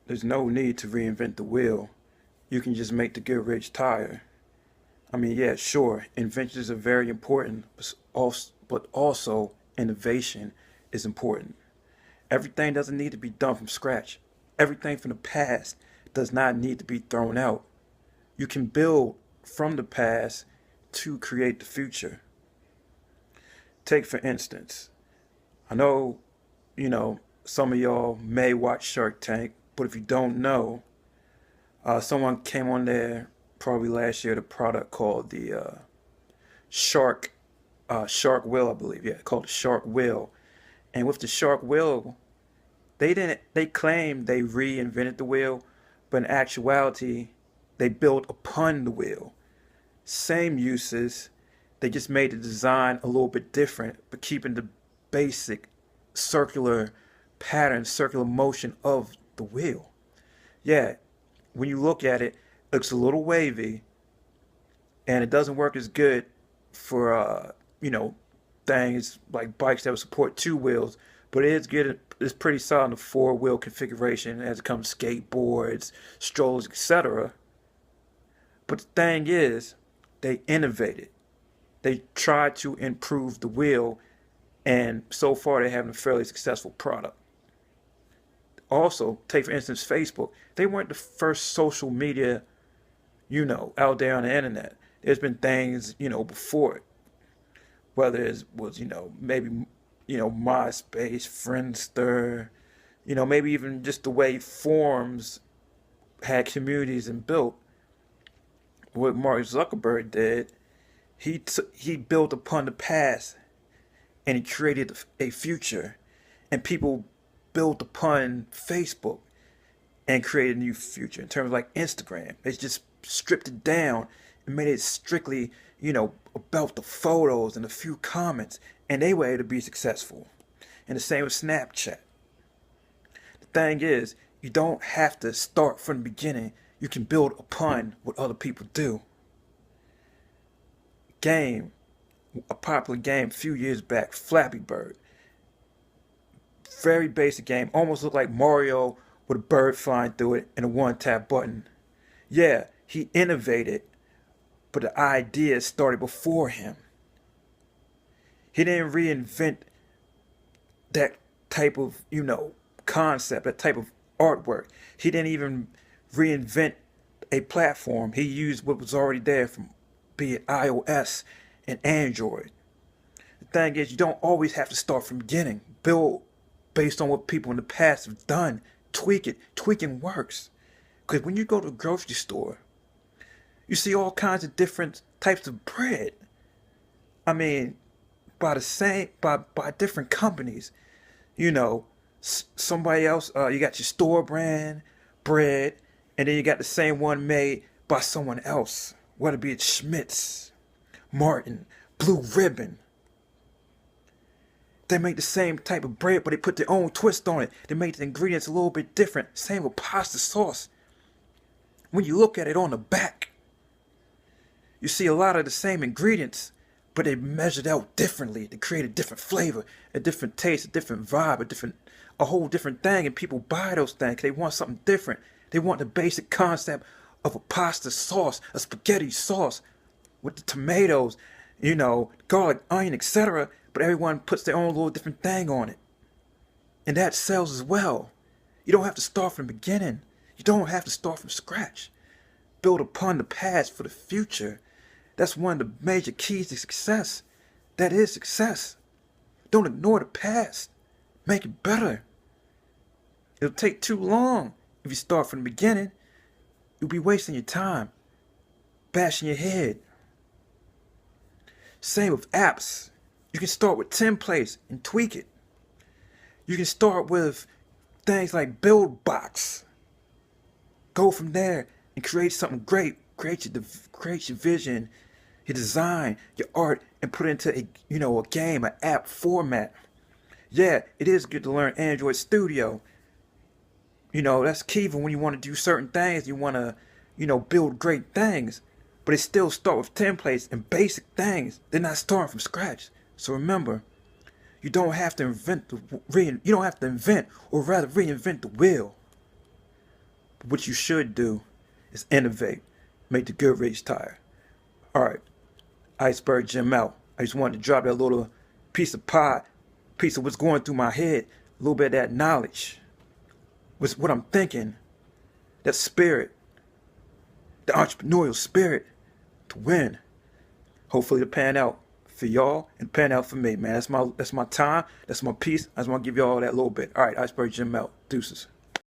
There's no need to reinvent the wheel. You can just make the Goodrich Tire. I mean, yeah, sure, inventions are very important, but also innovation is important. Everything doesn't need to be done from scratch. Everything from the past does not need to be thrown out. You can build from the past to create the future. Take, for instance, I know, some of y'all may watch Shark Tank, but if you don't know, someone came on there probably last year, the product called the Shark Shark Will, I believe. Yeah, called the Shark Will. And with the Shark Will, they claim they reinvented the wheel, but in actuality, they built upon the wheel. Same uses, they just made the design a little bit different, but keeping the basic circular pattern, circular motion of the wheel. Yeah, when you look at it, it looks a little wavy, and it doesn't work as good for things like bikes that would support two wheels, but it is good. It's pretty solid in the four-wheel configuration as it comes to skateboards, strollers, etc. But the thing is, they innovated. They tried to improve the wheel, and so far they're having a fairly successful product. Also, take for instance Facebook. They weren't the first social media, out there on the internet. There's been things, before it. Whether it was, maybe, MySpace, Friendster, maybe even just the way forums had communities and built. What Mark Zuckerberg did, he built upon the past and he created a future. And people built upon Facebook and created a new future. In terms of like Instagram, they just stripped it down and made it strictly, about the photos and a few comments, and they were able to be successful. And the same with Snapchat. The thing is, you don't have to start from the beginning. You can build upon what other people do. A popular game a few years back, Flappy Bird. Very basic game, almost looked like Mario with a bird flying through it and a one-tap button. Yeah, he innovated, but the idea started before him. He didn't reinvent that type of, concept, that type of artwork. He didn't even reinvent a platform. He used what was already there, from be it iOS and Android. The thing is, you don't always have to start from the beginning. Build based on what people in the past have done. Tweak it. Tweaking works. Because when you go to a grocery store, you see all kinds of different types of bread. I mean, by different companies. Somebody else, you got your store brand bread, and then you got the same one made by someone else. Whether it be Schmitz, Martin, Blue Ribbon. They make the same type of bread, but they put their own twist on it. They make the ingredients a little bit different. Same with pasta sauce. When you look at it on the back, you see a lot of the same ingredients, but they measured out differently to create a different flavor, a different taste, a different vibe, a whole different thing. And people buy those things because they want something different. They want the basic concept of a pasta sauce, a spaghetti sauce with the tomatoes, garlic, onion, etc. But everyone puts their own little different thing on it. And that sells as well. You don't have to start from the beginning. You don't have to start from scratch. Build upon the past for the future. That's one of the major keys to success. That is success. Don't ignore the past. Make it better. It'll take too long if you start from the beginning. You'll be wasting your time, bashing your head. Same with apps. You can start with templates and tweak it. You can start with things like BuildBox. Go from there and create something great. Create your vision, your design, your art, and put it into a game, an app format. Yeah, it is good to learn Android Studio. That's key for when you want to do certain things. You want to, build great things. But it still start with templates and basic things. They're not starting from scratch. So remember, you don't have to invent or rather reinvent the wheel. What you should do is innovate. Make the Goodrich Tire. All right, Iceberg Jim out. I just wanted to drop that little piece of pie, piece of what's going through my head, a little bit of that knowledge, was what I'm thinking, that spirit, the entrepreneurial spirit to win. Hopefully to pan out for y'all and pan out for me, man. That's my time. That's my piece. I just want to give y'all that little bit. All right, Iceberg Jim out. Deuces.